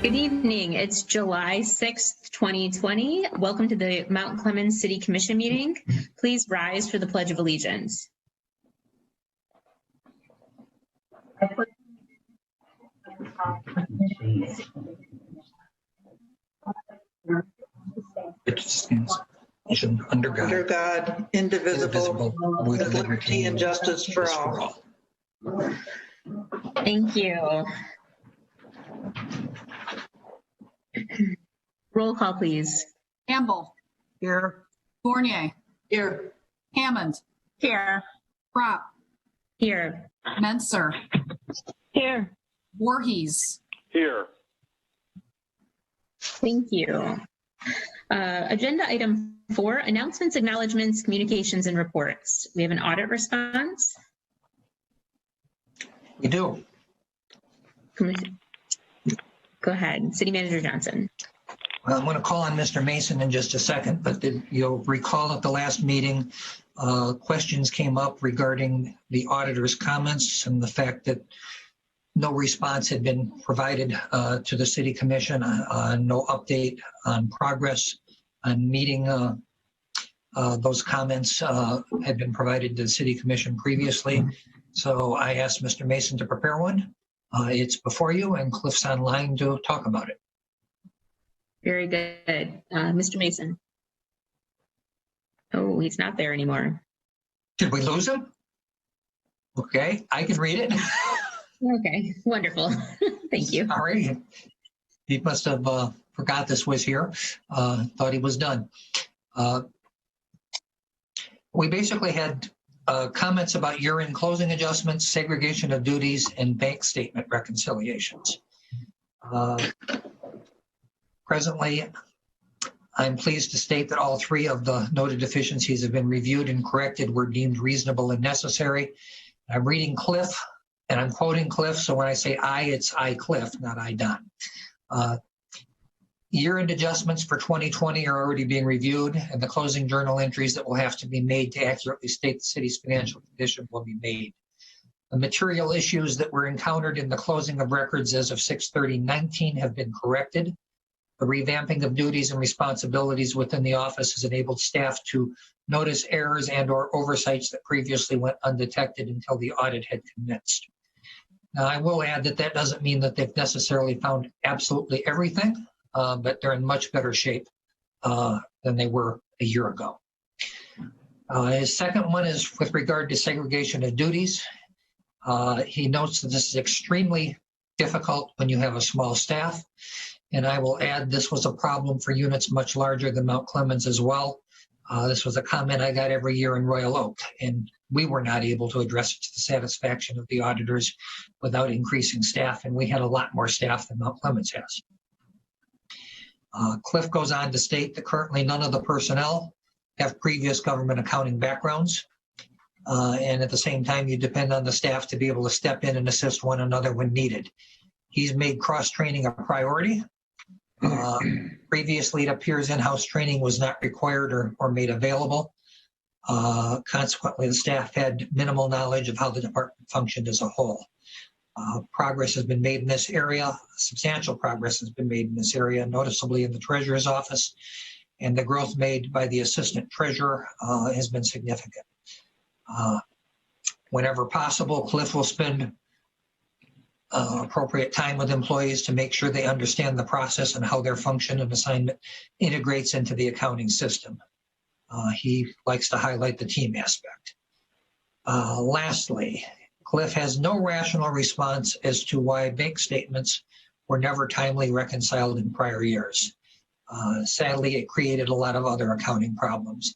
Good evening. It's July 6th, 2020. Welcome to the Mount Clemens City Commission meeting. Please rise for the Pledge of Allegiance. Under God, indivisible, with liberty and justice for all. Thank you. Roll call, please. Campbell. Here. Fournier. Here. Hammond. Here. Prop. Here. Menser. Here. Voorhees. Here. Thank you. Agenda item 4, announcements, acknowledgements, communications, and reports. We have an audit response. We do. Go ahead, City Manager Johnson. Well, I'm going to call on Mr. Mason in just a second, but you'll recall at the last meeting, questions came up regarding the auditor's comments and the fact that no response had been provided to the City Commission, no update on progress on meeting those comments had been provided to the City Commission previously. So I asked Mr. Mason to prepare one. It's before you, and Cliff's online to talk about it. Very good. Mr. Mason. Oh, he's not there anymore. Did we lose him? Okay, I can read it. Okay, wonderful. Thank you. Sorry. He must have forgot this was here, thought he was done. We basically had comments about year-end closing adjustments, segregation of duties, and bank statement reconciliations. Presently, I'm pleased to state that all 3 of the noted deficiencies have been reviewed and corrected, were deemed reasonable and necessary. I'm reading Cliff, and I'm quoting Cliff, so when I say I, it's I, Cliff, not I, Don. Year-end adjustments for 2020 are already being reviewed, and the closing journal entries that will have to be made to accurately state the city's financial condition will be made. The material issues that were encountered in the closing of records as of 6/30/19 have been corrected. The revamping of duties and responsibilities within the office has enabled staff to notice errors and/or oversights that previously went undetected until the audit had commenced. Now, I will add that that doesn't mean that they've necessarily found absolutely everything, but they're in much better shape than they were a year ago. His second one is with regard to segregation of duties. He notes that this is extremely difficult when you have a small staff. And I will add this was a problem for units much larger than Mount Clemens as well. This was a comment I got every year in Royal Oak, and we were not able to address it to the satisfaction of the auditors without increasing staff, and we had a lot more staff than Mount Clemens has. Cliff goes on to state that currently none of the personnel have previous government accounting backgrounds, and at the same time you depend on the staff to be able to step in and assist one another when needed. He's made cross-training a priority. Previously, it appears in-house training was not required or made available. Consequently, the staff had minimal knowledge of how the department functioned as a whole. Progress has been made in this area. Substantial progress has been made in this area, noticeably in the treasurer's office, and the growth made by the assistant treasurer has been significant. Whenever possible, Cliff will spend appropriate time with employees to make sure they understand the process and how their function and assignment integrates into the accounting system. He likes to highlight the team aspect. Lastly, Cliff has no rational response as to why bank statements were never timely reconciled in prior years. Sadly, it created a lot of other accounting problems.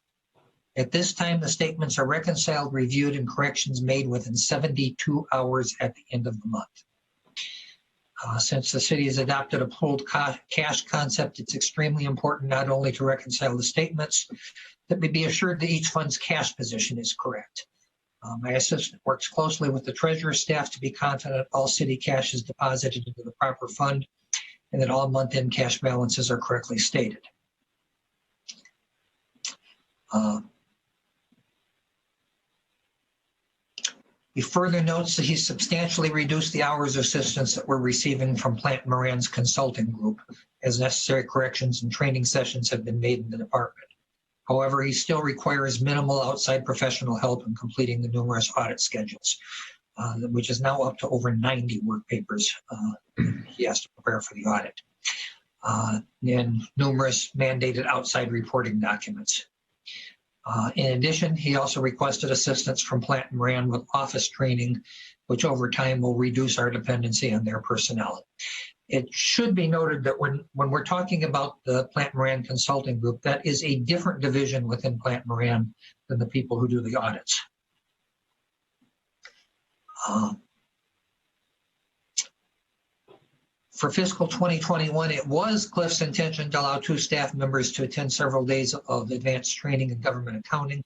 At this time, the statements are reconciled, reviewed, and corrections made within 72 hours at the end of the month. Since the city has adopted a pooled cash concept, it's extremely important not only to reconcile the statements, that we be assured that each fund's cash position is correct. My assistant works closely with the treasurer's staff to be confident all city cash is deposited into the proper fund and that all month-end cash balances are correctly stated. He further notes that he substantially reduced the hours of assistance that we're receiving from Plant Moran's consulting group, as necessary corrections and training sessions have been made in the department. However, he still requires minimal outside professional help in completing the numerous audit schedules, which is now up to over 90 work papers he has to prepare for the audit, and numerous mandated outside reporting documents. In addition, he also requested assistance from Plant Moran with office training, which over time will reduce our dependency on their personnel. It should be noted that when we're talking about the Plant Moran Consulting Group, that is a different division within Plant Moran than the people who do the audits. For fiscal 2021, it was Cliff's intention to allow 2 staff members to attend several days of advanced training in government accounting.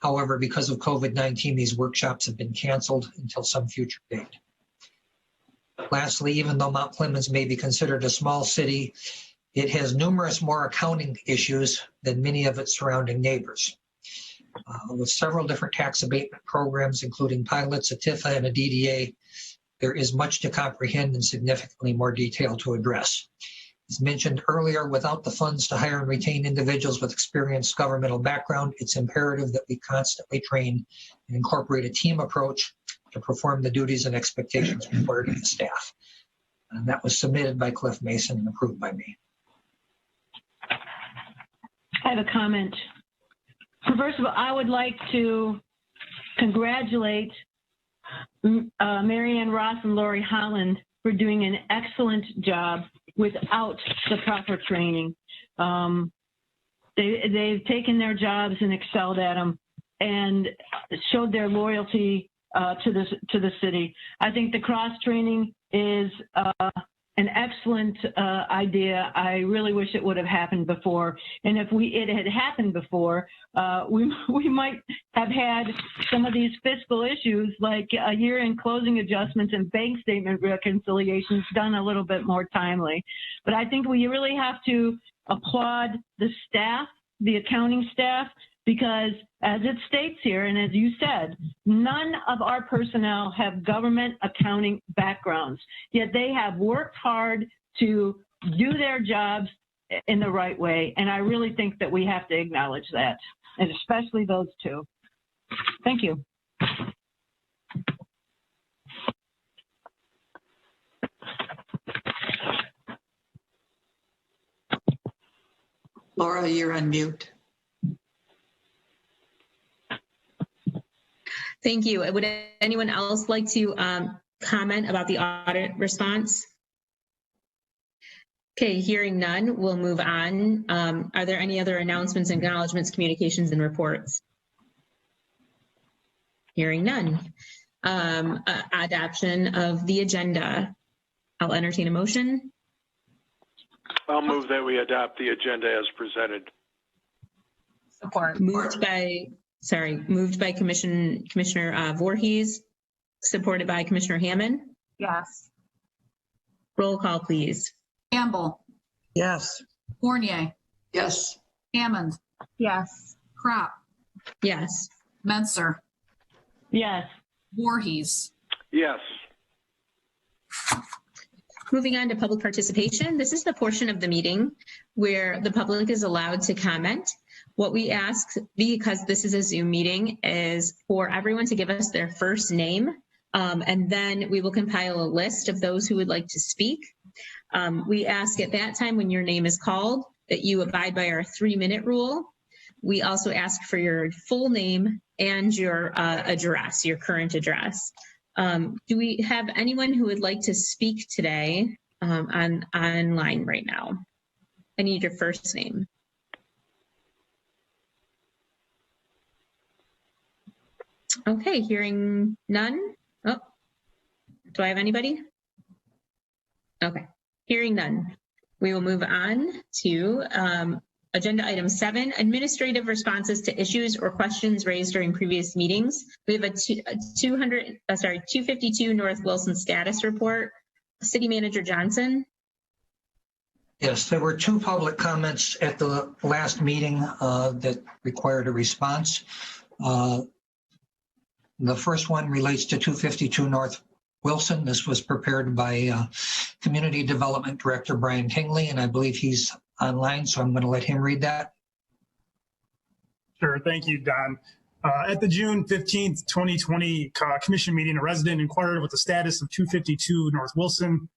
However, because of COVID-19, these workshops have been canceled until some future date. Lastly, even though Mount Clemens may be considered a small city, it has numerous more accounting issues than many of its surrounding neighbors. With several different tax abatement programs, including pilots, a TIFA, and a DDA, there is much to comprehend and significantly more detail to address. As mentioned earlier, without the funds to hire and retain individuals with experienced governmental background, it's imperative that we constantly train and incorporate a team approach to perform the duties and expectations required of the staff. And that was submitted by Cliff Mason and approved by me. I have a comment. First of all, I would like to congratulate Mary Ann Ross and Lori Holland for doing an excellent job without the proper training. They've taken their jobs and excelled at them and showed their loyalty to the city. I think the cross training is an excellent idea. I really wish it would have happened before. And if it had happened before, we might have had some of these fiscal issues like a year-end closing adjustments and bank statement reconciliations done a little bit more timely. But I think we really have to applaud the staff, the accounting staff, because as it states here, and as you said, none of our personnel have government accounting backgrounds, yet they have worked hard to do their jobs in the right way. And I really think that we have to acknowledge that, and especially those two. Thank you. Laura, you're on mute. Thank you. Would anyone else like to comment about the audit response? Okay, hearing none, we'll move on. Are there any other announcements, acknowledgements, communications, and reports? Hearing none. Adoption of the agenda. I'll entertain a motion. I'll move that we adopt the agenda as presented. Support. Moved by Commissioner Voorhees, supported by Commissioner Hammond. Yes. Roll call, please. Campbell. Yes. Fournier. Yes. Hammond. Yes. Crop. Yes. Menser. Yes. Voorhees. Yes. Moving on to public participation. This is the portion of the meeting where the public is allowed to comment. What we ask, because this is a Zoom meeting, is for everyone to give us their first name, and then we will compile a list of those who would like to speak. We ask at that time when your name is called that you abide by our 3-minute rule. We also ask for your full name and your address, your current address. Do we have anyone who would like to speak today online right now? I need your first name. Okay, hearing none. Oh, do I have anybody? Okay, hearing none. We will move on to agenda item 7, administrative responses to issues or questions raised during previous meetings. We have a 252 North Wilson status report. City Manager Johnson. Yes, there were 2 public comments at the last meeting that required a response. The first one relates to 252 North Wilson. This was prepared by Community Development Director Brian Tingley, and I believe he's online, so I'm going to let him read that. Sure. Thank you, Don. At the June 15th, 2020 commission meeting, a resident inquired what the status of 252 North Wilson.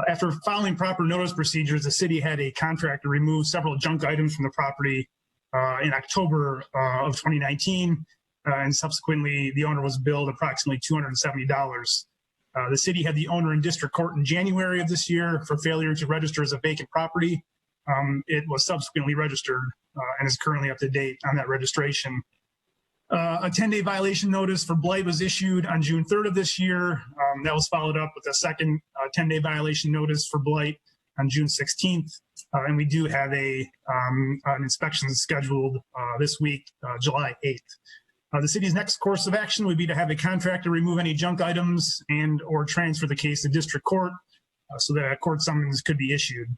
After following proper notice procedures, the city had a contractor remove several junk items from the property in October of 2019, and subsequently the owner was billed approximately $270. The city had the owner in district court in January of this year for failure to register as a vacant property. It was subsequently registered and is currently up to date on that registration. A 10-day violation notice for blight was issued on June 3rd of this year. That was followed up with a second 10-day violation notice for blight on June 16th. And we do have an inspection scheduled this week, July 8th. The city's next course of action would be to have a contractor remove any junk items and or transfer the case to district court so that a court summons could be issued.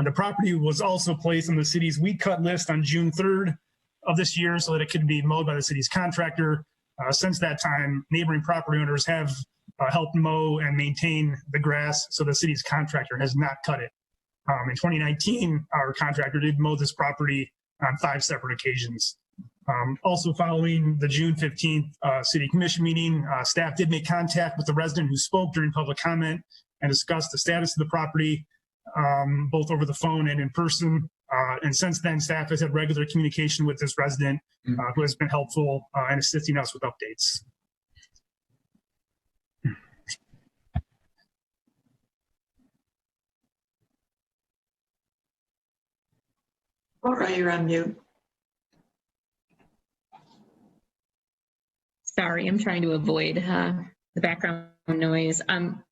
The property was also placed on the city's weed cut list on June 3rd of this year so that it could be mowed by the city's contractor. Since that time, neighboring property owners have helped mow and maintain the grass, so the city's contractor has not cut it. In 2019, our contractor did mow this property on 5 separate occasions. Also following the June 15th city commission meeting, staff did make contact with the resident who spoke during public comment and discussed the status of the property, both over the phone and in person. And since then, staff has had regular communication with this resident who has been helpful in assisting us with updates. Laura, you're on mute. Sorry, I'm trying to avoid the background noise.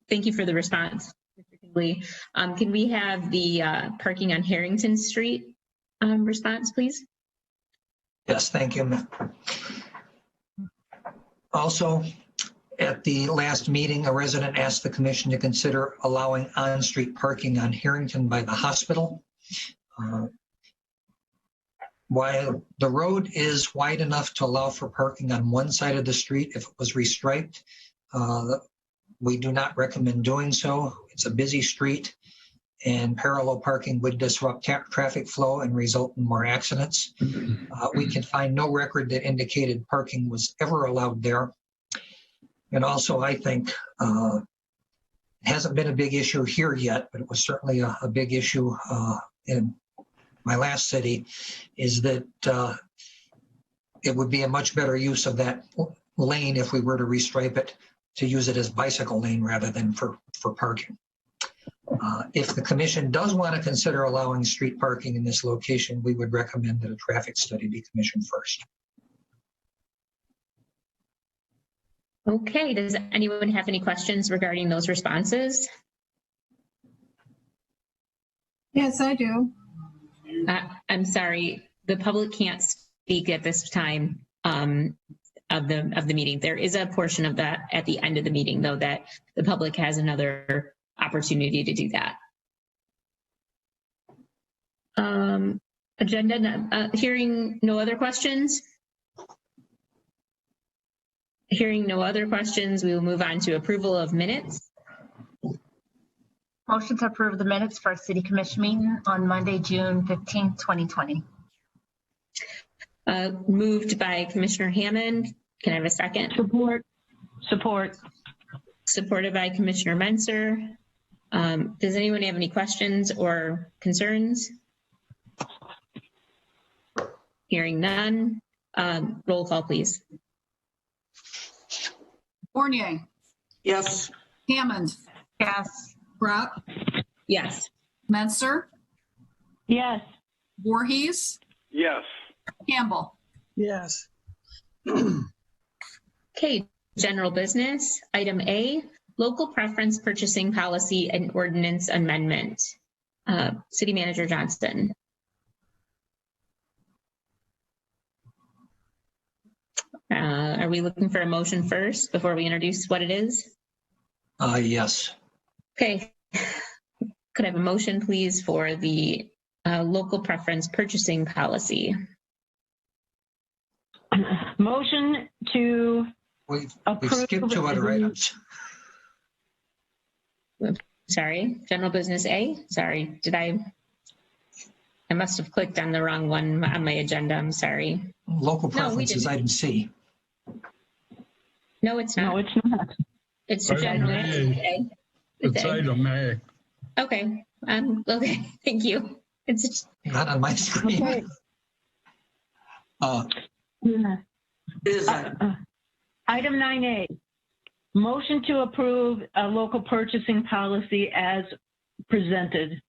Thank you for the response, Mr. Tingley. Can we have the parking on Harrington Street response, please? Yes, thank you. Also, at the last meeting, a resident asked the commission to consider allowing on-street parking on Harrington by the hospital. While the road is wide enough to allow for parking on one side of the street if it was restriped, we do not recommend doing so. It's a busy street, and parallel parking would disrupt traffic flow and result in more accidents. We can find no record that indicated parking was ever allowed there. And also, I think it hasn't been a big issue here yet, but it was certainly a big issue in my last city, is that it would be a much better use of that lane if we were to restripe it to use it as bicycle lane rather than for parking. If the commission does want to consider allowing street parking in this location, we would recommend that a traffic study be commissioned first. Okay, does anyone have any questions regarding those responses? Yes, I do. I'm sorry, the public can't speak at this time of the meeting. There is a portion of that at the end of the meeting, though, that the public has another opportunity to do that. Agenda, hearing no other questions. Hearing no other questions, we will move on to approval of minutes. Motion to approve the minutes for our city commission meeting on Monday, June 15th, 2020. Moved by Commissioner Hammond. Can I have a second? Support. Supported by Commissioner Menser. Does anyone have any questions or concerns? Hearing none. Roll call, please. Fournier, Yes. Hammond, Yes. Rupp, Yes. Menser, Yes. Voorhees, Yes. Campbell. Yes. Okay, general business. Item A, local preference purchasing policy and ordinance amendment. City Manager Johnston. Are we looking for a motion first before we introduce what it is? Yes. Okay. Could I have a motion, please, for the local preference purchasing policy? Motion to We've approve skipped 2 other the- items. Sorry, general business A. Sorry, I must have clicked on the wrong one on my agenda. I'm sorry. Local No, we preference is didn't. item C. No, it's No, not. it's not. It's Item general A. business A. It's A. item A. Okay. Okay. Thank you. It's Not on my screen. Okay. Is Item 9A, motion to approve a local purchasing policy as presented.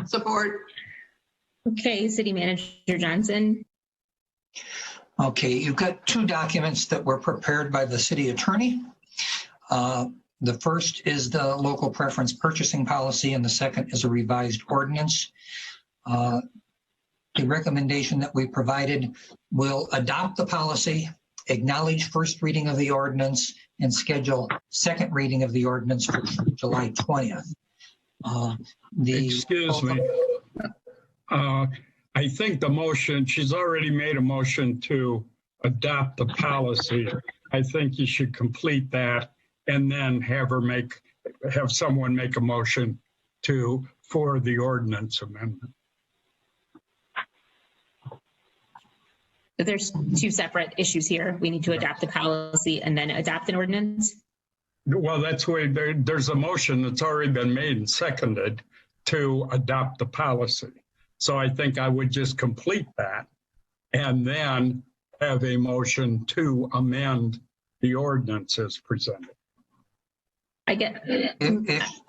Support. okay. City Manager Johnson. Okay, you've got 2 documents that were prepared by the city attorney. The first is the local preference purchasing policy, and the second is a revised ordinance. The recommendation that we provided will adopt the policy, acknowledge first reading of the ordinance, and schedule second reading of the ordinance for July 20th. Excuse me. I think the motion, she's already made a motion to adopt the policy. I think you should complete that and then have someone make a motion for the ordinance amendment. There's 2 separate issues here. We need to adopt the policy and then adopt an ordinance. Well, that's where there's a motion that's already been made and seconded to adopt the policy. So I think I would just complete that and then have a motion to amend the ordinance as presented. I get.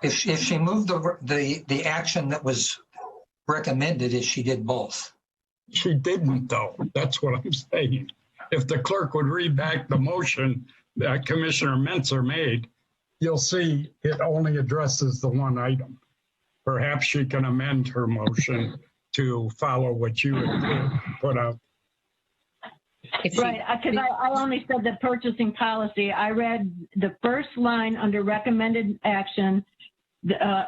If she moved the action that was recommended, if she did both. She didn't, though. That's what I'm saying. If the clerk would read back the motion that Commissioner Mentzer made, you'll see it only addresses the one item. Perhaps she can amend her motion to follow what you had put out. Right, because I only said the purchasing policy. I read the first line under recommended action,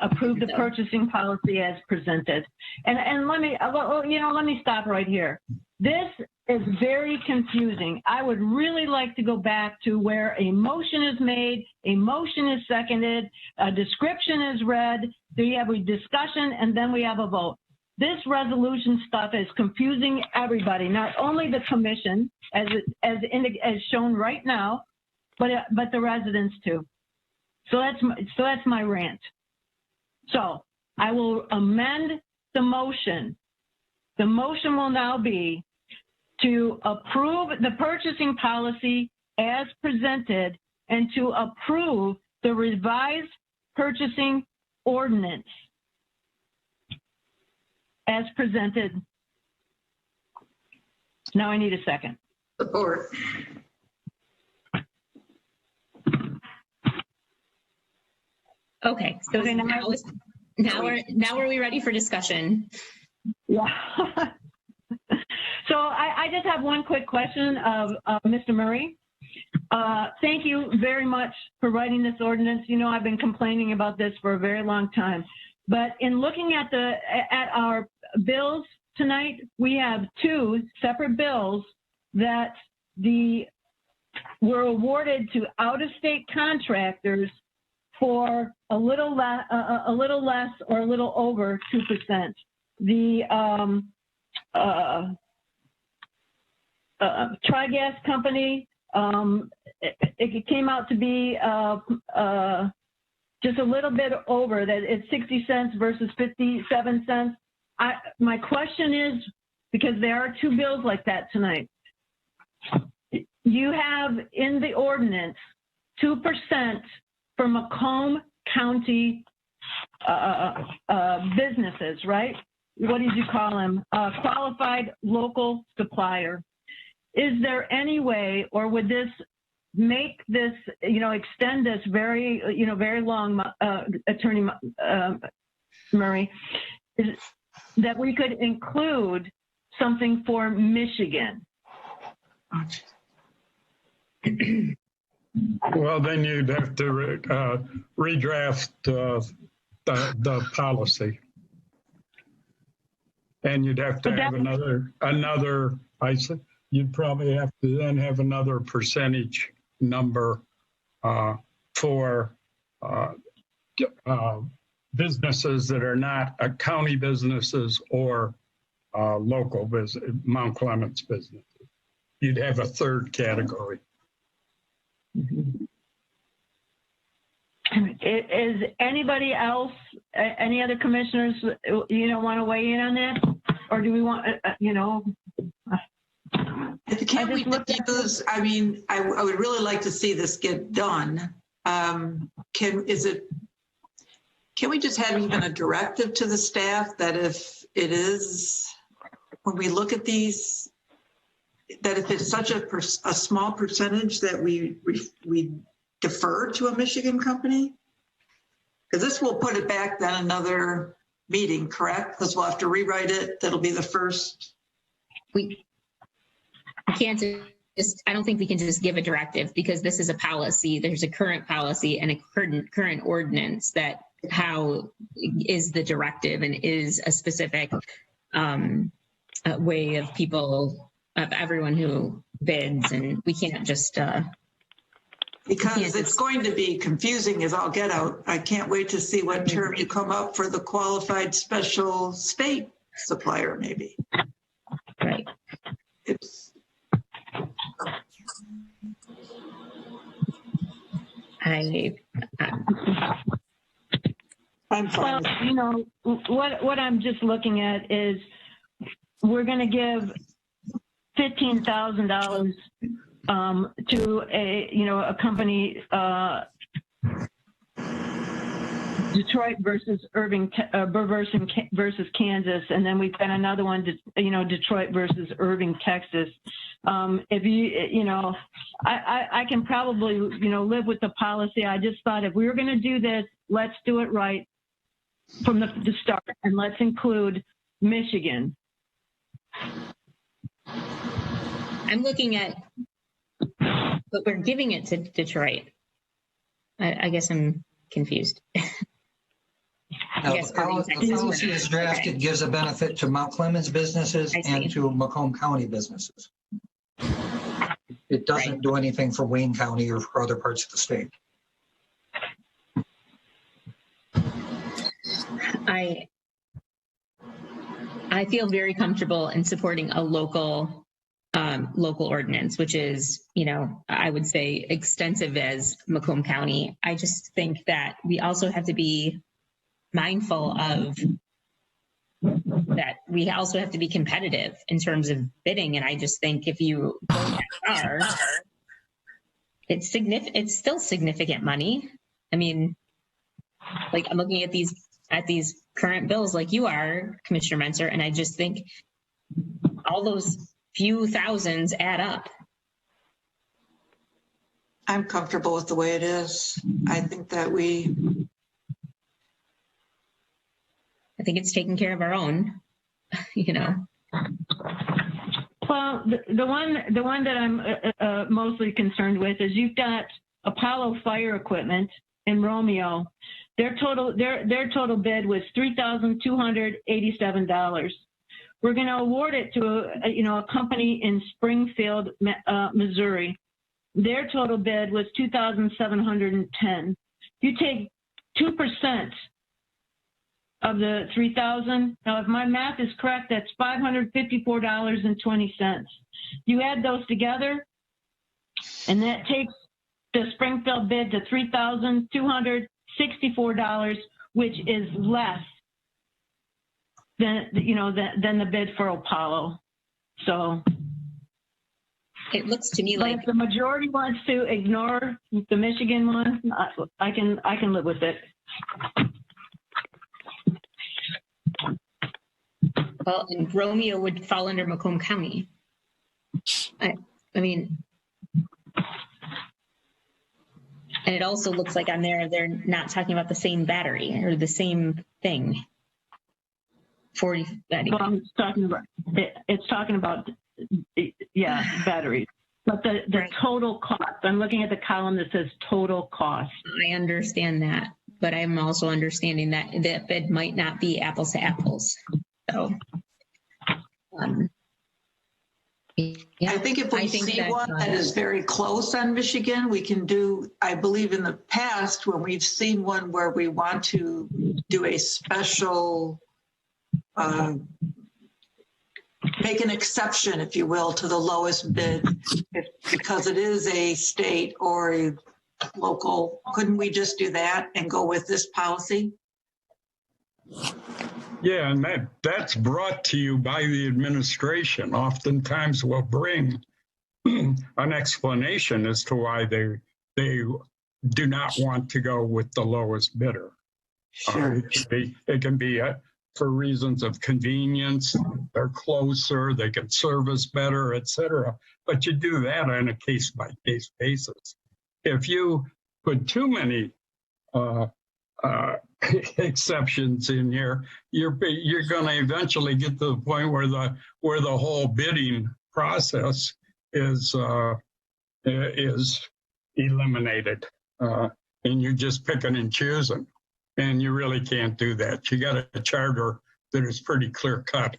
approve the purchasing policy as presented. And let me stop right here. This is very confusing. I would really like to go back to where a motion is made, a motion is seconded, a description is read, we have a discussion, and then we have a vote. This resolution stuff is confusing everybody, not only the commission, as shown right now, but the residents too. So that's my rant. So I will amend the motion. The motion will now be to approve the purchasing policy as presented and to approve the revised purchasing ordinance as presented. Now I need a second. support. Okay, so Okay, now are we ready for discussion? Yeah. So I just have one quick question of Mr. Murray. Thank you very much for writing this ordinance. You know, I've been complaining about this for a very long time. But in looking at our bills tonight, we have 2 separate bills that were awarded to out-of-state contractors for a little less or a little over 2%. The Tri-Gas company, it came out to be just a little bit over that. It's 60 cents versus 57 cents. My question is, because there are 2 bills like that tonight, you have in the ordinance 2% for Macomb County businesses, right? What did you call them? Qualified local supplier. Is there any way, or would this make this, extend this very long, Attorney Murray, that we could include something for Michigan? Well, then you'd have to redraft the policy. And you'd have to have you'd probably have to then have another percentage number for businesses that are not county businesses or local Mount Clemens businesses. You'd have a third category. Is anybody else, any other commissioners, want to weigh in on that? Or do we want, Can we use, I mean, I would really like to see this get done. Can we just have even a directive to the staff that if it is, when we look at these, that if it's such a small percentage that we defer to a Michigan company? Because this will put it back then another meeting, correct? Because we'll have to rewrite it. That'll be the first. We can't just, I don't think we can just give a directive because this is a policy. There's a current policy and a current ordinance that how is the directive and is a specific way of people, of everyone who bids, and we can't just because it's going to be confusing as all get out. I can't wait to see what term you come up for the qualified special state supplier, maybe. Right. I'm fine. Well, what I'm just looking at is we're going to give $15,000 to a company, Detroit versus versus Kansas, and then we've got another one, Detroit versus Irving, Texas. If I can probably live with the policy. I just thought if we were going to do this, let's do it right from the start, and let's include Michigan. I'm looking at, but we're giving it to Detroit. I guess I'm confused. Now, the policy is drafted, gives a benefit to Mount Clemens businesses and to Macomb County businesses. It doesn't do anything for Wayne County or for other parts of the state. I feel very comfortable in supporting a local ordinance, which is, I would say extensive as Macomb County. I just think that we also have to be mindful of that. We also have to be competitive in terms of bidding. And I just think if you go that far, it's still significant money. I mean, like I'm looking at these current bills like you are, Commissioner Menser, and I just think all those few thousands add up. I'm comfortable with the way it is. I think that I think it's taking care of our own, Well, the one that I'm mostly concerned with is you've got Apollo Fire Equipment in Romeo. Their total bid was $3,287. We're going to award it to a company in Springfield, Missouri. Their total bid was $2,710. You take 2% of the $3,000. Now, if my math is correct, that's $554.20. You add those together, and that takes the Springfield bid to $3,264, which is less than the bid for Apollo. So it looks to me like if the majority wants to ignore the Michigan one, I can live with it. Well, and Romeo would fall under Macomb County. I mean, and it also looks like on there they're not talking about the same battery or the same thing. 40. Well, it's talking about batteries, but the right. Total cost. I'm looking at the column that says total cost. I understand that, but I'm also understanding that the bid might not be apples to apples. So, Yeah, I think if we see one that is very close on Michigan, we can do, I believe in the past, when we've seen one where we want to do a special, make an exception, if you will, to the lowest bid, because it is a state or a local, couldn't we just do that and go with this policy? Yeah, and that's brought to you by the administration. Oftentimes we'll bring an explanation as to why they do not want to go with the lowest bidder. Sure. It can be for reasons of convenience, they're closer, they can service better, etc. But you do that on a case-by-case basis. If you put too many exceptions in here, you're going to eventually get to the point where the whole bidding process is eliminated, and you're just picking and choosing, and you really can't do that. You got a charter that is pretty clear cut.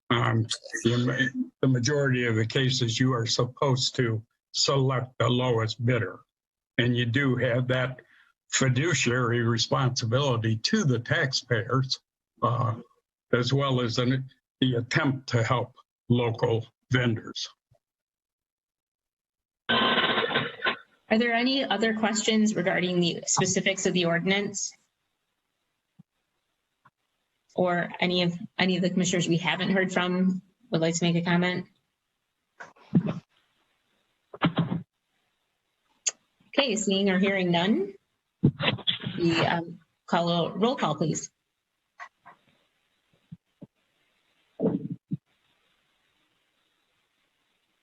The majority of the cases, you are supposed to select the lowest bidder, and you do have that fiduciary responsibility to the taxpayers, as well as the attempt to help local vendors. Are there any other questions regarding the specifics of the ordinance? Or any of the commissioners we haven't heard from would like to make a comment? Okay, seeing or hearing none, we call a roll call, please.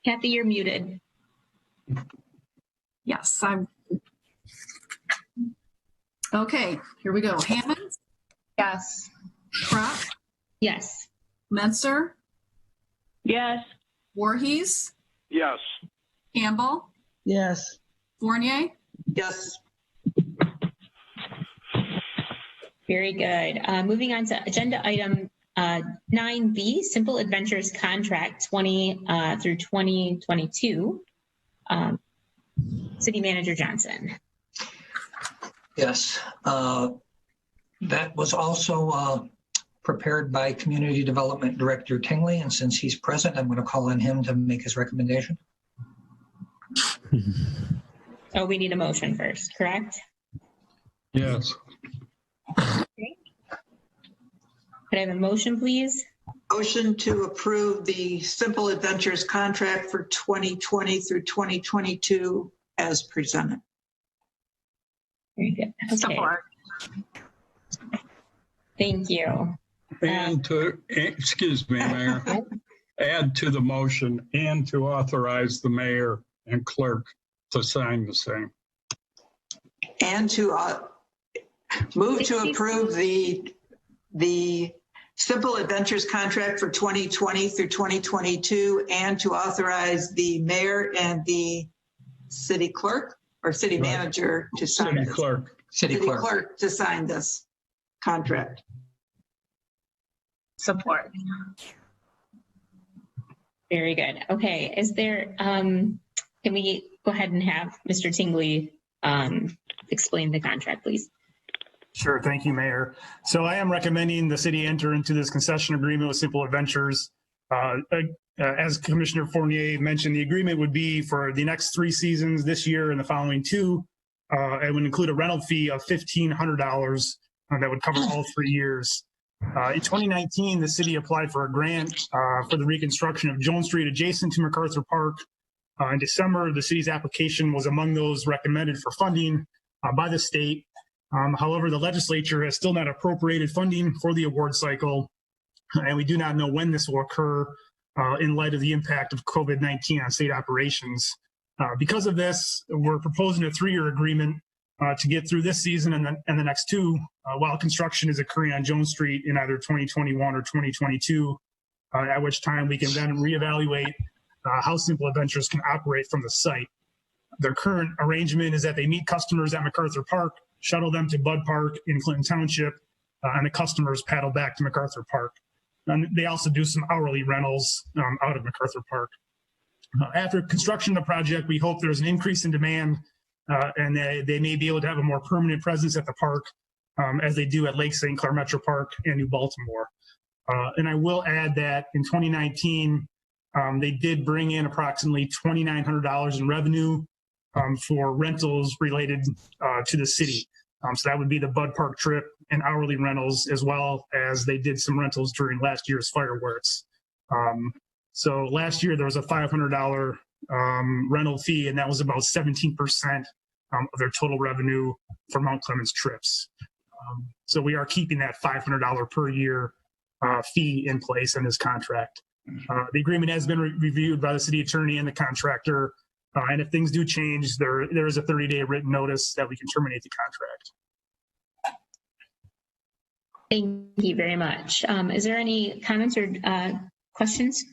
Kathy, you're muted. Yes, I'm. Okay, here we go. Hammond, Yes. Crop, Yes. Menser, Yes. Voorhees, Yes. Campbell, Yes. Fournier, Yes. Very good. Moving on to agenda item 9B, Simple Adventures Contract 20 through 2022. City Manager Johnson. Yes, that was also prepared by Community Development Director Tingley, and since he's present, I'm going to call on him to make his recommendation. Oh, we need a motion first, correct? Yes. Okay. Could I have a motion, please? Motion to approve the Simple Adventures contract for 2020 through 2022 as presented. Very good. Okay. Support. Thank you. And to, excuse me, Mayor, add to the motion and to authorize the mayor and clerk to sign the same. And to move to approve the Simple Adventures contract for 2020 through 2022 and to authorize the mayor and the city clerk or city manager to sign this. City clerk To sign this contract. Support. Very good. Okay. Is there, can we go ahead and have Mr. Tingley explain the contract, please? Sure. Thank you, Mayor. So I am recommending the city enter into this concession agreement with Simple Adventures. As Commissioner Fournier mentioned, the agreement would be for the next 3 seasons, this year and the following 2. It would include a rental fee of $1,500 that would cover all 3 years. In 2019, the city applied for a grant for the reconstruction of Jones Street adjacent to MacArthur Park. In December, the city's application was among those recommended for funding by the state. However, the legislature has still not appropriated funding for the award cycle, and we do not know when this will occur in light of the impact of COVID-19 on state operations. Because of this, we're proposing a 3-year agreement to get through this season and the next 2, while construction is occurring on Jones Street in either 2021 or 2022, at which time we can then reevaluate how Simple Adventures can operate from the site. Their current arrangement is that they meet customers at MacArthur Park, shuttle them to Bud Park in Clinton Township, and the customers paddle back to MacArthur Park. And they also do some hourly rentals out of MacArthur Park. After construction of the project, we hope there's an increase in demand and they may be able to have a more permanent presence at the park as they do at Lake St. Clair Metro Park and New Baltimore. And I will add that in 2019, they did bring in approximately $2,900 in revenue for rentals related to the city. So that would be the Bud Park trip and hourly rentals, as well as they did some rentals during last year's fireworks. So last year there was a $500 rental fee, and that was about 17% of their total revenue for Mount Clemens trips. So we are keeping that $500 per year fee in place in this contract. The agreement has been reviewed by the city attorney and the contractor. And if things do change, there is a 30-day written notice that we can terminate the contract. Thank you very much. Is there any comments or questions?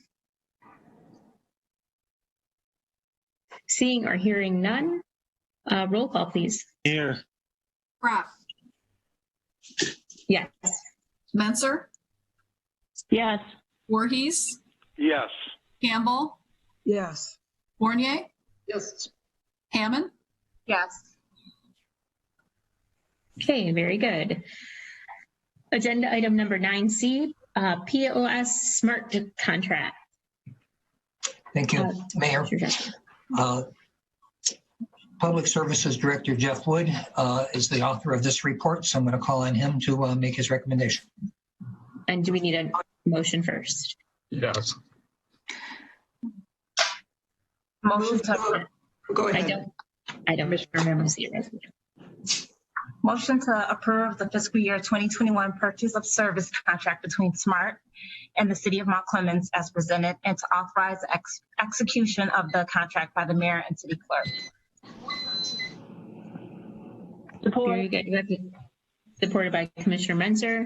Seeing or hearing none, roll call, please. Here. Pratt, Yes. Menser, Yes. Voorhees, Yes. Campbell, Yes. Fournier, Yes. Hammond, Yes. Okay, very good. Agenda item number 9C, POS Smart Contract. Thank you, Mayor. Public Services Director Jeff Wood is the author of this report, so I'm going to call on him to make his recommendation. And do we need a motion first? Yes. Motion to, Go ahead. I don't see it. motion to approve the fiscal year 2021 purchase of service contract between SMART and the city of Mount Clemens as presented, and to authorize execution of the contract by the mayor and city clerk. Support. Very good. Supported by Commissioner Menzer.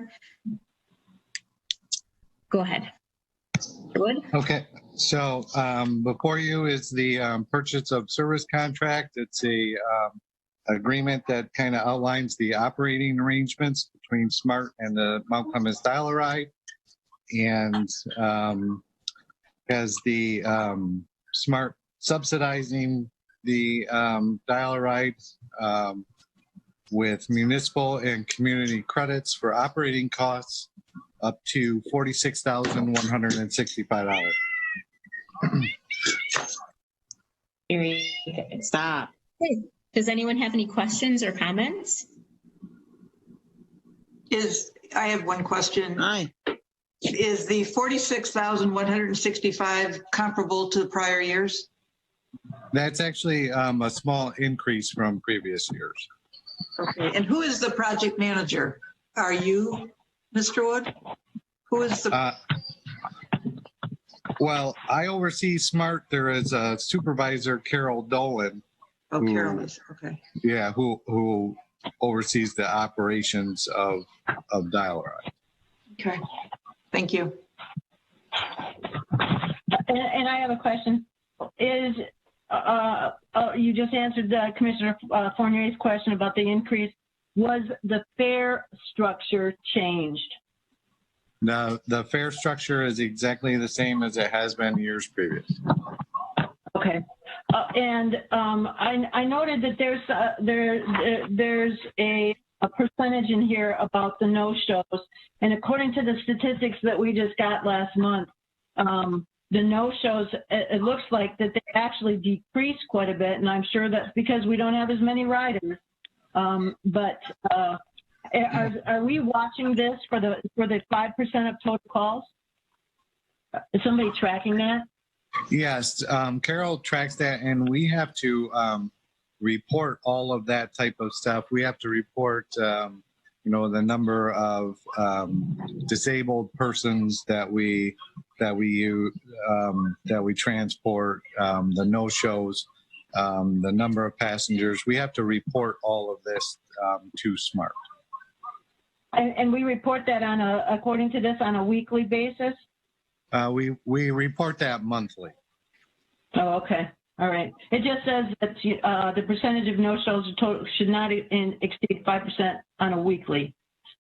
Go ahead. Wood? Okay, so before you is the purchase of service contract. It's a agreement that kind of outlines the operating arrangements between SMART and the Mount Clemens Dial-A-Ride, and has the SMART subsidizing the Dial-A-Ride with municipal and community credits for operating costs up to $46,165. Very good. Stop. Okay. Does anyone have any questions or comments? I have one question. Hi. Is the 46,165 comparable to the prior years? That's actually a small increase from previous years. Okay, and who is the project manager? Are you, Mr. Wood? Who is the? Well, I oversee SMART. There is a supervisor, Carol Dolan. Oh, Carol is, okay. Yeah, who oversees the operations of Dial-A-Ride. Okay, thank you. And I have a question. You just answered Commissioner Fournier's question about the increase. Was the fare structure changed? No, the fare structure is exactly the same as it has been years previous. Okay. I noted that there's a percentage in here about the no-shows, and according to the statistics that we just got last month, the no-shows, it looks like that they actually decreased quite a bit, and I'm sure that's because we don't have as many riders. But are we watching this for the 5% of total calls? Is somebody tracking that? Yes, Carol tracks that, and we have to report all of that type of stuff. We have to report, the number of disabled persons that we transport, the no-shows, the number of passengers. We have to report all of this to SMART. And we report that according to this, on a weekly basis? We report that monthly. Oh, okay. All right. It just says that the percentage of no-shows should not exceed 5% on a weekly,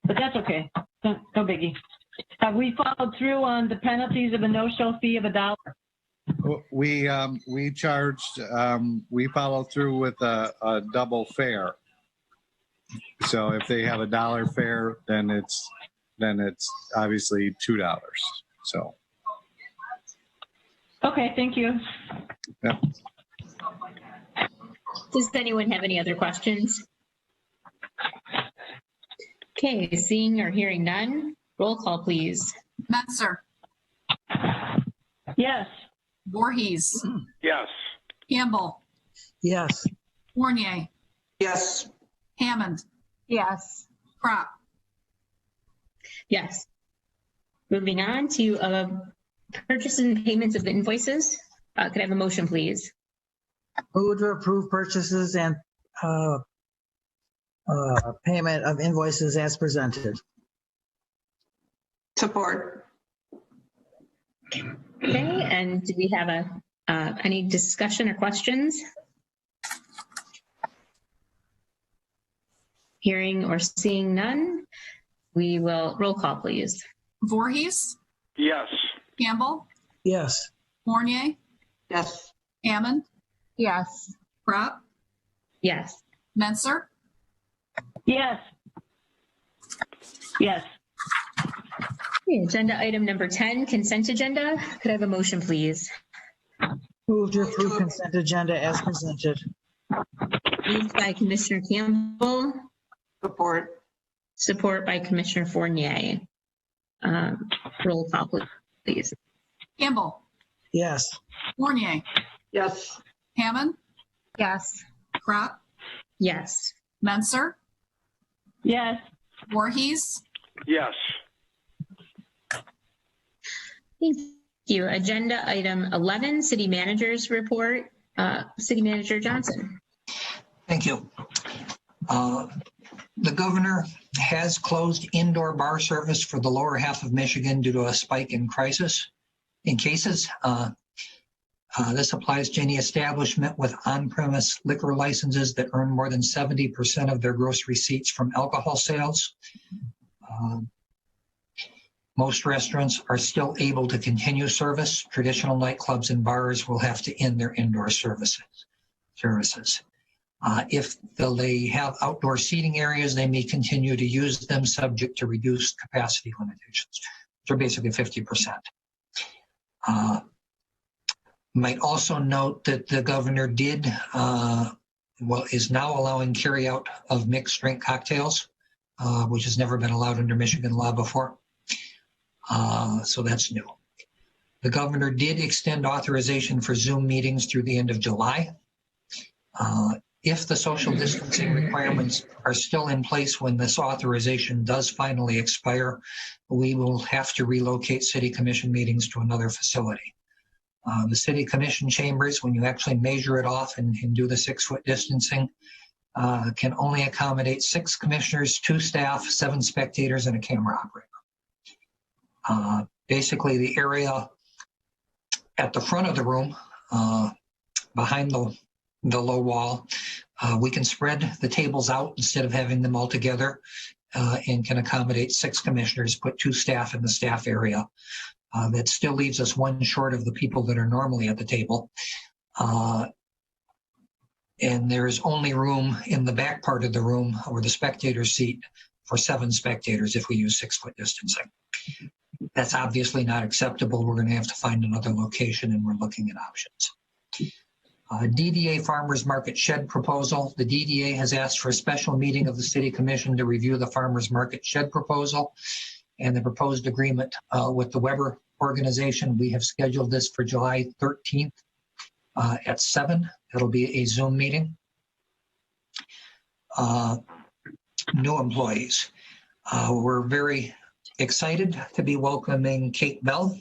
but that's okay. No biggie. Have we followed through on the penalties of a no-show fee of $1? We charged, we follow through with a double fare. So if they have $1 fare, then it's obviously $2. So. Okay, thank you. Yep. Does anyone have any other questions? Okay, seeing or hearing none, roll call, please. Menzer, Yes. Voorhees, Yes. Campbell, Yes. Fournier, Yes. Hammond, Yes. Crop. Yes. Moving on to purchases and payments of invoices. Could I have a motion, please? Move to approve purchases and payment of invoices as presented. Support. Okay, and do we have any discussion or questions? Hearing or seeing none, we will roll call, please. Voorhees, Yes. Campbell, Yes. Fournier, Yes. Hammond, Yes. Crop, Yes. Menzer, Yes. Yes. Okay, agenda item number 10, consent agenda. Could I have a motion, please? Move to approve consent agenda as presented. Moved by Commissioner Campbell, Support. support by Commissioner Fournier. Roll call, please. Campbell, Yes. Fournier, Yes. Hammond, Yes. Crop, Yes. Menzer, Yes. Voorhees, Yes. Thank you. Agenda item 11, city manager's report. City Manager Johnson. Thank you. The governor has closed indoor bar service for the lower half of Michigan due to a spike in cases. This applies to any establishment with on-premise liquor licenses that earn more than 70% of their gross receipts from alcohol sales. Most restaurants are still able to continue service. Traditional nightclubs and bars will have to end their indoor services. If they have outdoor seating areas, they may continue to use them subject to reduced capacity limitations, which are basically 50%. Might also note that the governor is now allowing carryout of mixed drink cocktails, which has never been allowed under Michigan law before. So that's new. The governor did extend authorization for Zoom meetings through the end of July. If the social distancing requirements are still in place when this authorization does finally expire, we will have to relocate city commission meetings to another facility. The city commission chambers, when you actually measure it off and do the 6-foot distancing, can only accommodate 6 commissioners, 2 staff, 7 spectators, and a camera operator. Basically, the area at the front of the room, behind the low wall, we can spread the tables out instead of having them all together, and can accommodate 6 commissioners, put 2 staff in the staff area. That still leaves us 1 short of the people that are normally at the table. And there's only room in the back part of the room or the spectator seat for 7 spectators if we use 6-foot distancing. That's obviously not acceptable. We're going to have to find another location, and we're looking at options. DDA Farmers Market Shed proposal. The DDA has asked for a special meeting of the City Commission to review the Farmers Market Shed proposal and the proposed agreement with the Weber organization. We have scheduled this for July 13th at 7. It'll be a Zoom meeting. New employees. We're very excited to be welcoming Kate Bell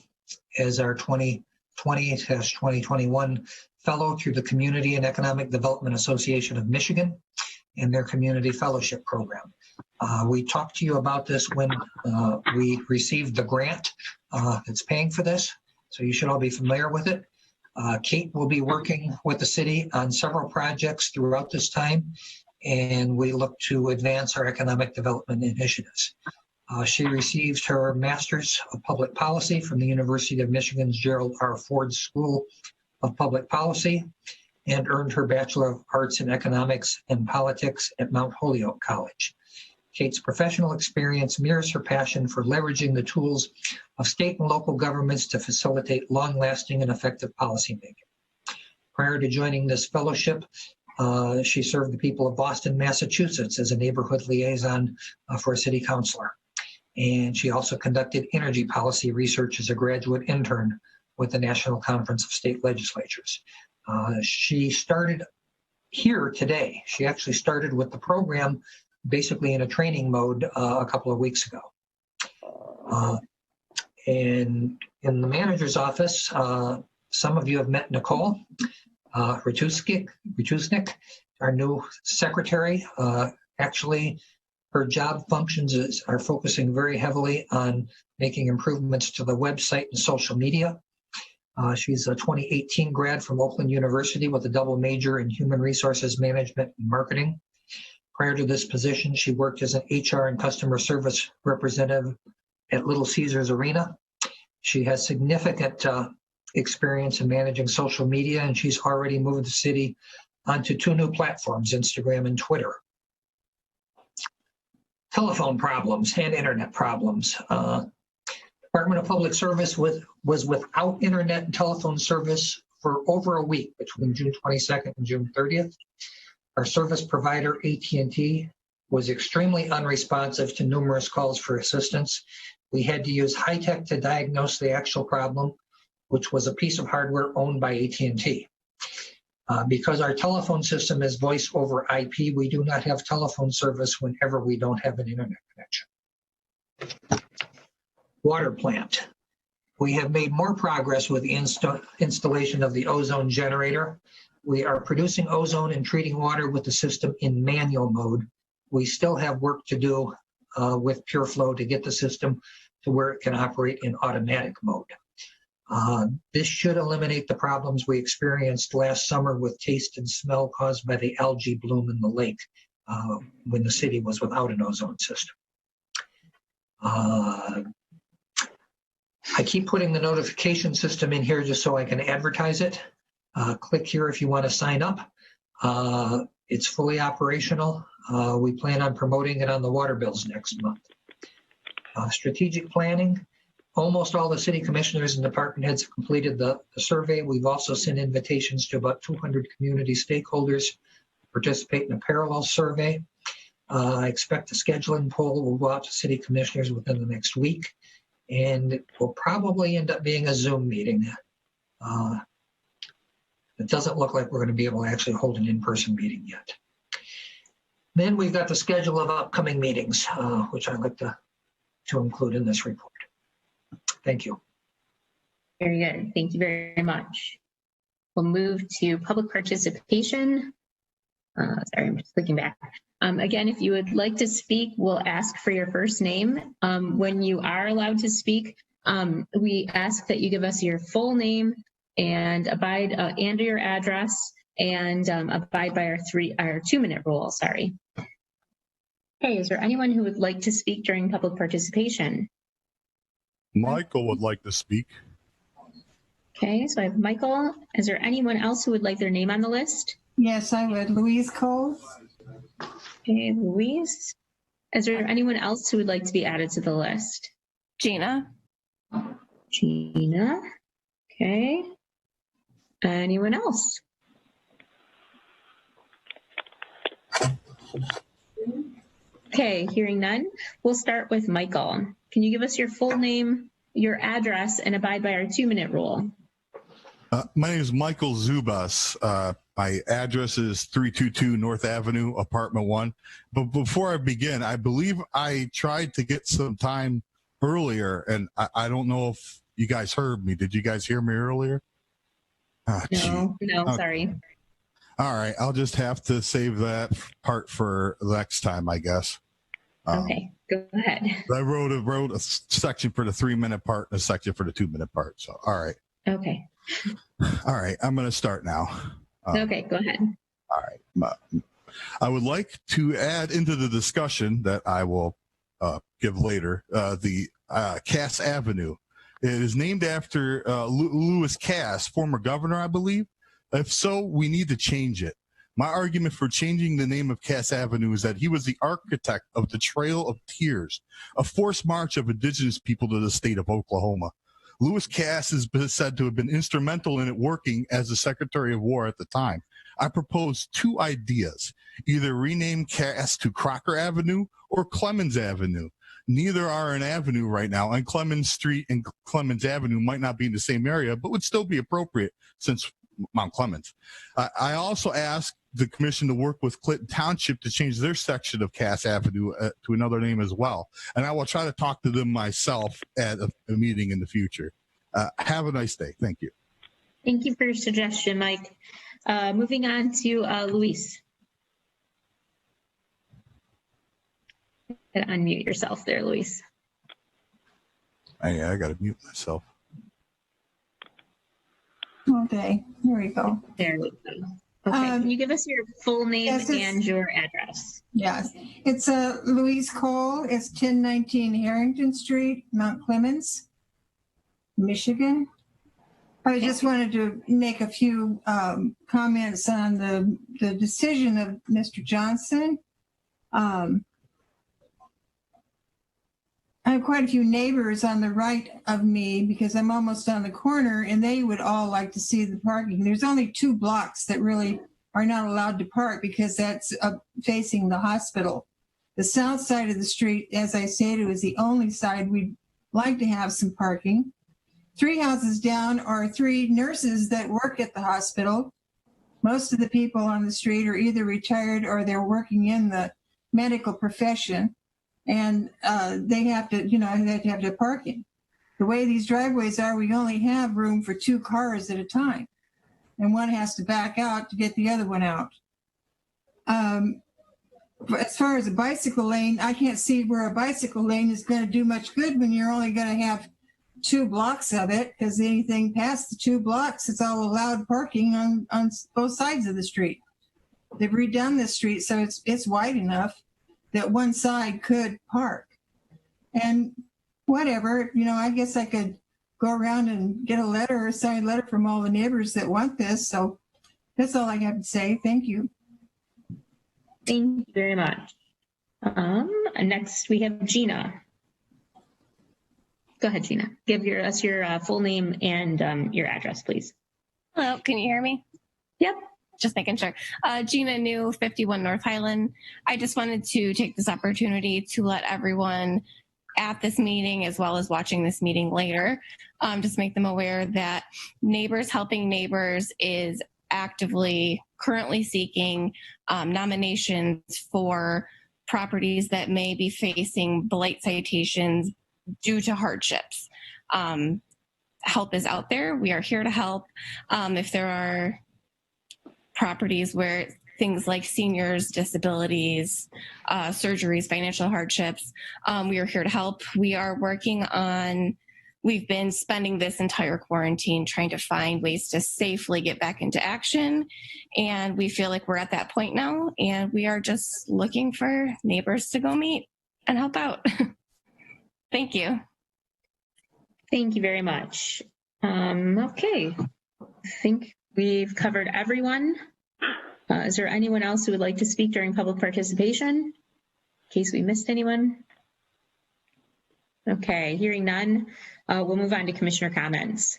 as our 2020-2021 fellow through the Community and Economic Development Association of Michigan and their community fellowship program. We talked to you about this when we received the grant that's paying for this, so you should all be familiar with it. Kate will be working with the city on several projects throughout this time, and we look to advance our economic development initiatives. She received her Master's of Public Policy from the University of Michigan's Gerald R. Ford School of Public Policy and earned her Bachelor of Arts in Economics and Politics at Mount Holyoke College. Kate's professional experience mirrors her passion for leveraging the tools of state and local governments to facilitate long-lasting and effective policymaking. Prior to joining this fellowship, she served the people of Boston, Massachusetts as a neighborhood liaison for a city councilor. And she also conducted energy policy research as a graduate intern with the National Conference of State Legislatures. She started here today. She actually started with the program basically in a training mode a couple of weeks ago. And in the manager's office, some of you have met Nicole Ratusznik, our new secretary. Actually, her job functions are focusing very heavily on making improvements to the website and social media. She's a 2018 grad from Oakland University with a double major in human resources management and marketing. Prior to this position, she worked as an HR and customer service representative at Little Caesars Arena. She has significant experience in managing social media, and she's already moved the city onto 2 new platforms, Instagram and Twitter. Telephone problems and internet problems. Department of Public Service was without internet and telephone service for over a week between June 22nd and June 30th. Our service provider, AT&T, was extremely unresponsive to numerous calls for assistance. We had to use high tech to diagnose the actual problem, which was a piece of hardware owned by AT&T. Because our telephone system is voice over IP, we do not have telephone service whenever we don't have an internet connection. Water plant. We have made more progress with the installation of the ozone generator. We are producing ozone and treating water with the system in manual mode. We still have work to do with Pure Flow to get the system to where it can operate in automatic mode. This should eliminate the problems we experienced last summer with taste and smell caused by the algae bloom in the lake when the city was without an ozone system. I keep putting the notification system in here just so I can advertise it. Click here if you want to sign up. It's fully operational. We plan on promoting it on the water bills next month. Strategic planning. Almost all the city commissioners and department heads have completed the survey. We've also sent invitations to about 200 community stakeholders to participate in a parallel survey. I expect the scheduling poll will go out to city commissioners within the next week, and it will probably end up being a Zoom meeting. It doesn't look like we're going to be able to actually hold an in-person meeting yet. Then we've got the schedule of upcoming meetings, which I'd like to include in this report. Thank you. Very good. Thank you very much. We'll move to public participation. Sorry, I'm just looking back. Again, if you would like to speak, we'll ask for your first name. When you are allowed to speak, we ask that you give us your full name and abide and your address and abide by our 2-minute rule. Sorry. Okay, is there anyone who would like to speak during public participation? Michael would like to speak. Okay, so I have Michael. Is there anyone else who would like their name on the list? Yes, I would. Louise Cole. Okay, Louise. Is there anyone else who would like to be added to the list? Gina. Gina. Okay. Anyone else? Okay, hearing none, we'll start with Michael. Can you give us your full name, your address, and abide by our 2-minute rule? My name is Michael Zubas. My address is 322 North Avenue, Apartment 1. But before I begin, I believe I tried to get some time earlier, and I don't know if you guys heard me. Did you guys hear me earlier? No, Okay. Sorry. All right, I'll just have to save that part for next time, I guess. Okay, go ahead. I wrote a section for the 3-minute part and a section for the 2-minute part. So, all right. Okay. All right, I'm going to start now. Okay, go ahead. All right. I would like to add into the discussion that I will give later the Cass Avenue. It is named after Lewis Cass, former governor, I believe. If so, we need to change it. My argument for changing the name of Cass Avenue is that he was the architect of the Trail of Tears, a forced march of indigenous people to the state of Oklahoma. Lewis Cass has been said to have been instrumental in it working as the Secretary of War at the time. I propose two ideas, either rename Cass to Crocker Avenue or Clemens Avenue. Neither are an avenue right now, and Clemens Street and Clemens Avenue might not be in the same area, but would still be appropriate since Mount Clemens. I also asked the commission to work with Clinton Township to change their section of Cass Avenue to another name as well. And I will try to talk to them myself at a meeting in the future. Have a nice day. Thank you. Thank you for your suggestion, Mike. Moving on to Luis. Unmute yourself there, Luis. I got to mute myself. Okay, here we go. There we go. Okay, can you give us your full name and your address? Yes, it's Louise Cole. It's 1019 Harrington Street, Mount Clemens, Michigan. I just wanted to make a few comments on the decision of Mr. Johnson. I have quite a few neighbors on the right of me because I'm almost on the corner, and they would all like to see the parking. There's only 2 blocks that really are not allowed to park because that's facing the hospital. The south side of the street, as I stated, is the only side we'd like to have some parking. 3 houses down are 3 nurses that work at the hospital. Most of the people on the street are either retired or they're working in the medical profession. And they have to, they have to parking. The way these driveways are, we only have room for 2 cars at a time. And one has to back out to get the other one out. As far as a bicycle lane, I can't see where a bicycle lane is going to do much good when you're only going to have 2 blocks of it, because anything past the 2 blocks, it's all allowed parking on both sides of the street. They've redone the street so it's wide enough that one side could park. And whatever, I guess I could go around and get a signed letter from all the neighbors that want this. So that's all I have to say. Thank you. Thank you very much. Next we have Gina. Go ahead, Gina. Give us your full name and your address, please. Hello, can you hear me? Yep. Just making sure. Gina New, 51 North Highland. I just wanted to take this opportunity to let everyone at this meeting, as well as watching this meeting later, just make them aware that Neighbors Helping Neighbors is actively currently seeking nominations for properties that may be facing blight citations due to hardships. Help is out there. We are here to help. If there are properties where things like seniors, disabilities, surgeries, financial hardships, we are here to help. We've been spending this entire quarantine trying to find ways to safely get back into action. And we feel like we're at that point now, and we are just looking for neighbors to go meet and help out. Thank you. Thank you very much. Okay, I think we've covered everyone. Is there anyone else who would like to speak during public participation? In case we missed anyone? Okay, hearing none, we'll move on to commissioner comments.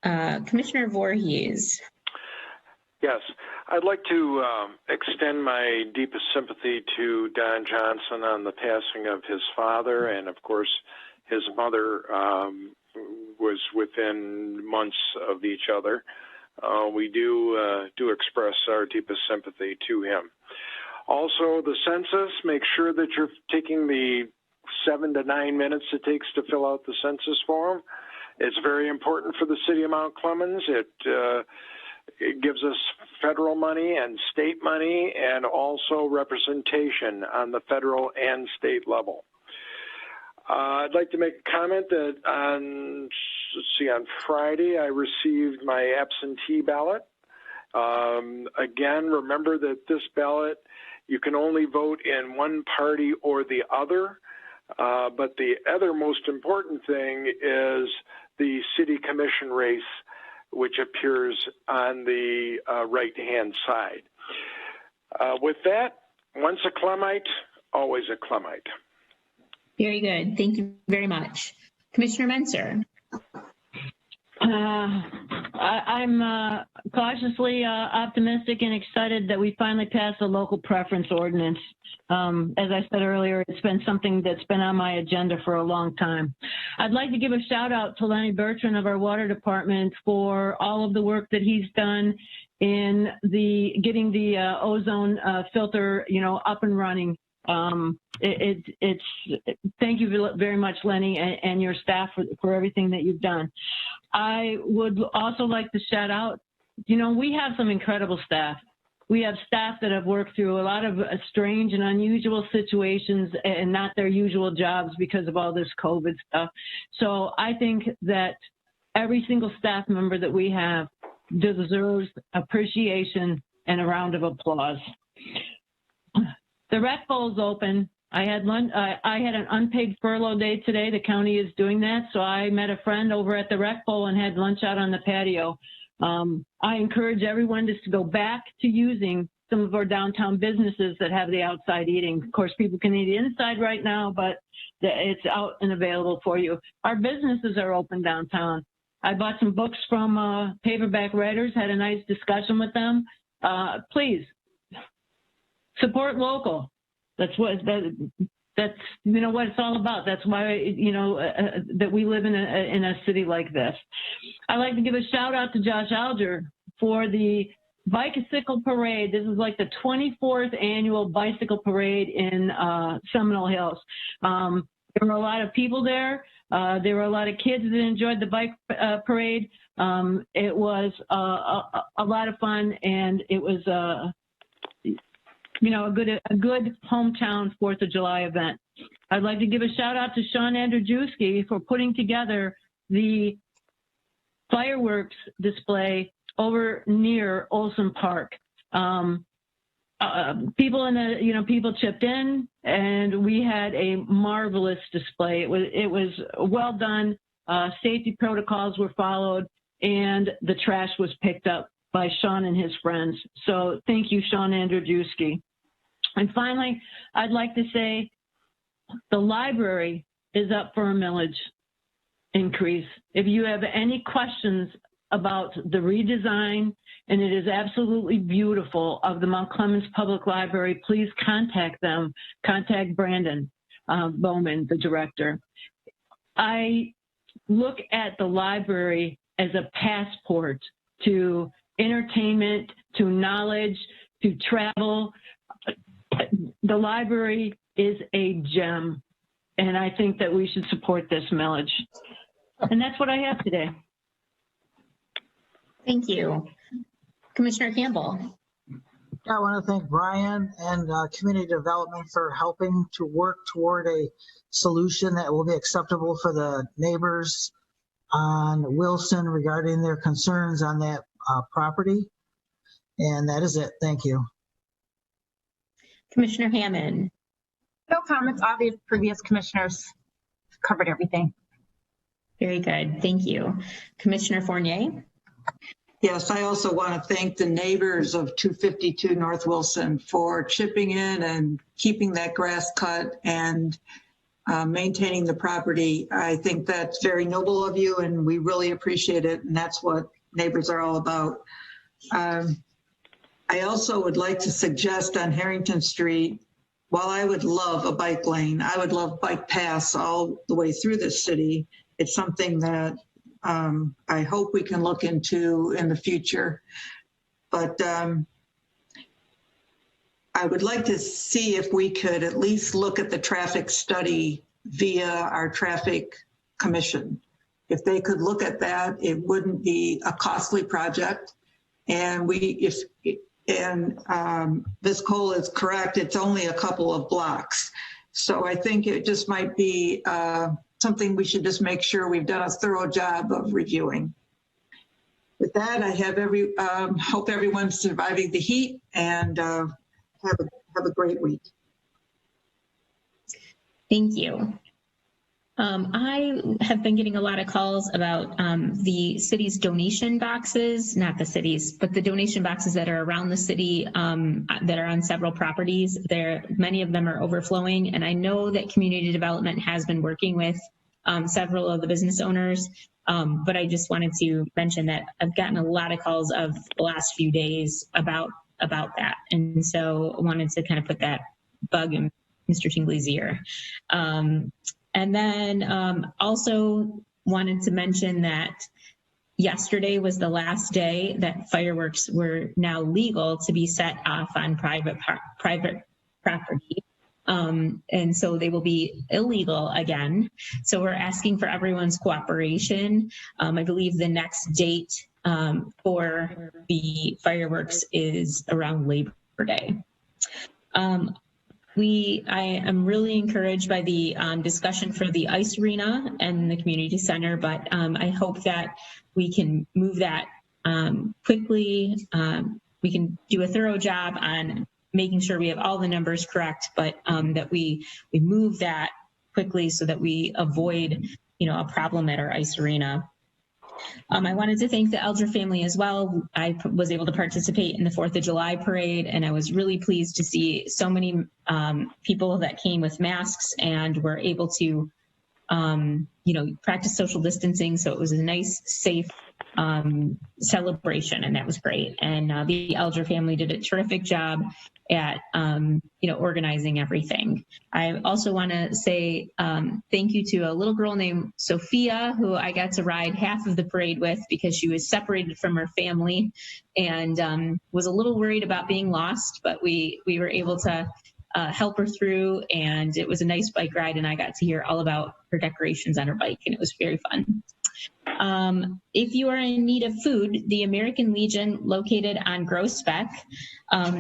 Commissioner Voorhees. Yes, I'd like to extend my deepest sympathy to Don Johnson on the passing of his father, and of course his mother was within months of each other. We do express our deepest sympathy to him. Also, the census, make sure that you're taking the 7 to 9 minutes it takes to fill out the census form. It's very important for the city of Mount Clemens. It gives us federal money and state money, and also representation on the federal and state level. I'd like to make a comment that on Friday I received my absentee ballot. Again, remember that this ballot, you can only vote in one party or the other. But the other most important thing is the city commission race, which appears on the right-hand side. With that, once a Clemite, always a Clemite. Very good. Thank you very much. Commissioner Menser. I'm cautiously optimistic and excited that we finally passed the local preference ordinance. As I said earlier, it's been something that's been on my agenda for a long time. I'd like to give a shout out to Lenny Bertrand of our water department for all of the work that he's done in getting the ozone filter, up and running. Thank you very much, Lenny, and your staff for everything that you've done. I would also like to shout out, we have some incredible staff. We have staff that have worked through a lot of strange and unusual situations and not their usual jobs because of all this COVID stuff. So I think that every single staff member that we have deserves appreciation and a round of applause. The rec bowl is open. I had an unpaid furlough day today. The county is doing that. So I met a friend over at the rec bowl and had lunch out on the patio. I encourage everyone just to go back to using some of our downtown businesses that have the outside eating. Of course, people can eat inside right now, but it's out and available for you. Our businesses are open downtown. I bought some books from Paperback Writers, had a nice discussion with them. Please support local. That's what it's all about. That's why that we live in a city like this. I'd like to give a shout out to Josh Alger for the bicycle parade. This is like the 24th annual bicycle parade in Seminole Hills. There were a lot of people there. There were a lot of kids that enjoyed the bike parade. It was a lot of fun, and it was a good hometown 4th of July event. I'd like to give a shout out to Sean Andrzejewski for putting together the fireworks display over near Olson Park. People chipped in, and we had a marvelous display. It was well done. Safety protocols were followed, and the trash was picked up by Sean and his friends. So thank you, Sean Andrzejewski. And finally, I'd like to say the library is up for a millage increase. If you have any questions about the redesign, and it is absolutely beautiful, of the Mount Clemens Public Library, please contact them. Contact Brandon Bowman, the director. I look at the library as a passport to entertainment, to knowledge, to travel. The library is a gem, and I think that we should support this millage. And that's what I have today. Thank you. Commissioner Campbell. I want to thank Brian and Community Development for helping to work toward a solution that will be acceptable for the neighbors on Wilson regarding their concerns on that property. And that is it. Thank you. Commissioner Hammond. No comments. All the previous commissioners covered everything. Very good. Thank you. Commissioner Fournier. Yes, I also want to thank the neighbors of 252 North Wilson for chipping in and keeping that grass cut and maintaining the property. I think that's very noble of you, and we really appreciate it, and that's what neighbors are all about. I also would like to suggest on Harrington Street, while I would love a bike lane, I would love bike paths all the way through the city. It's something that I hope we can look into in the future. But I would like to see if we could at least look at the traffic study via our traffic commission. If they could look at that, it wouldn't be a costly project. And Ms. Cole is correct, it's only a couple of blocks. So I think it just might be something we should just make sure we've done a thorough job of reviewing. With that, I have hope everyone's surviving the heat, and have a great week. Thank you. I have been getting a lot of calls about the city's donation boxes, not the city's, but the donation boxes that are around the city that are on several properties. Many of them are overflowing, and I know that community development has been working with several of the business owners, but I just wanted to mention that I've gotten a lot of calls of the last few days about that, and so I wanted to kind of put that bug in Mr. Tingley's ear. And then also wanted to mention that yesterday was the last day that fireworks were now legal to be set off on private property. And so they will be illegal again. So we're asking for everyone's cooperation. I believe the next date for the fireworks is around Labor Day. I am really encouraged by the discussion for the ice arena and the community center, but I hope that we can move that quickly. We can do a thorough job on making sure we have all the numbers correct, but that we move that quickly so that we avoid, a problem at our ice arena. I wanted to thank the Elder family as well. I was able to participate in the 4th of July parade, and I was really pleased to see so many people that came with masks and were able to, practice social distancing. So it was a nice, safe celebration, and that was great. And the Elder family did a terrific job at, organizing everything. I also want to say thank you to a little girl named Sophia, who I got to ride half of the parade with because she was separated from her family and was a little worried about being lost, but we were able to help her through, and it was a nice bike ride, and I got to hear all about her decorations on her bike, and it was very fun. If you are in need of food, the American Legion, located on Groesbeck,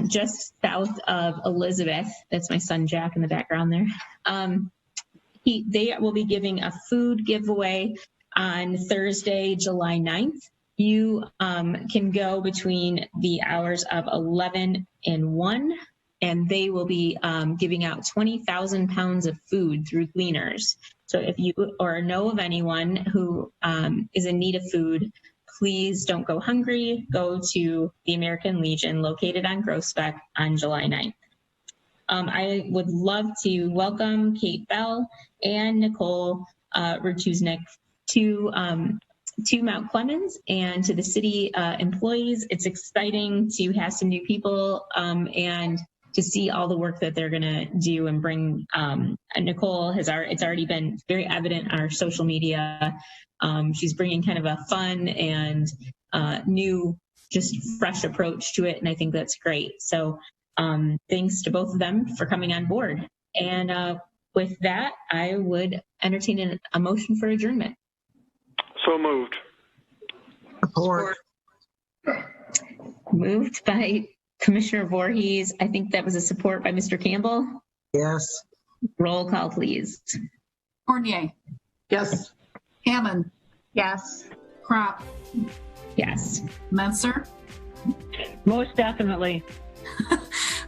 just south of Elizabeth, that's my son Jack in the background there, they will be giving a food giveaway on Thursday, July 9th. You can go between the hours of 11 and 1, and they will be giving out 20,000 pounds of food through Gleaners. So if you or know of anyone who is in need of food, please don't go hungry. Go to the American Legion, located on Groesbeck, on July 9th. I would love to welcome Kate Bell and Nicole Rutuznik to Mount Clemens and to the city employees. It's exciting to have some new people and to see all the work that they're going to do and bring. Nicole it's already been very evident on our social media. She's bringing kind of a fun and new, just fresh approach to it, and I think that's great. So thanks to both of them for coming on board. And with that, I would entertain a motion for adjournment. So moved. Support. Moved by Commissioner Voorhees. I think that was a support by Mr. Campbell. Yes. Roll call, please. Fournier. Yes. Hammond. Yes. Crop. Yes. Menser. Most definitely.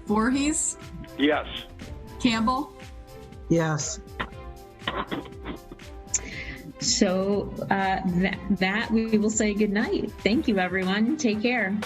Voorhees. Yes. Campbell. Yes. So that we will say good night. Thank you, everyone. Take care.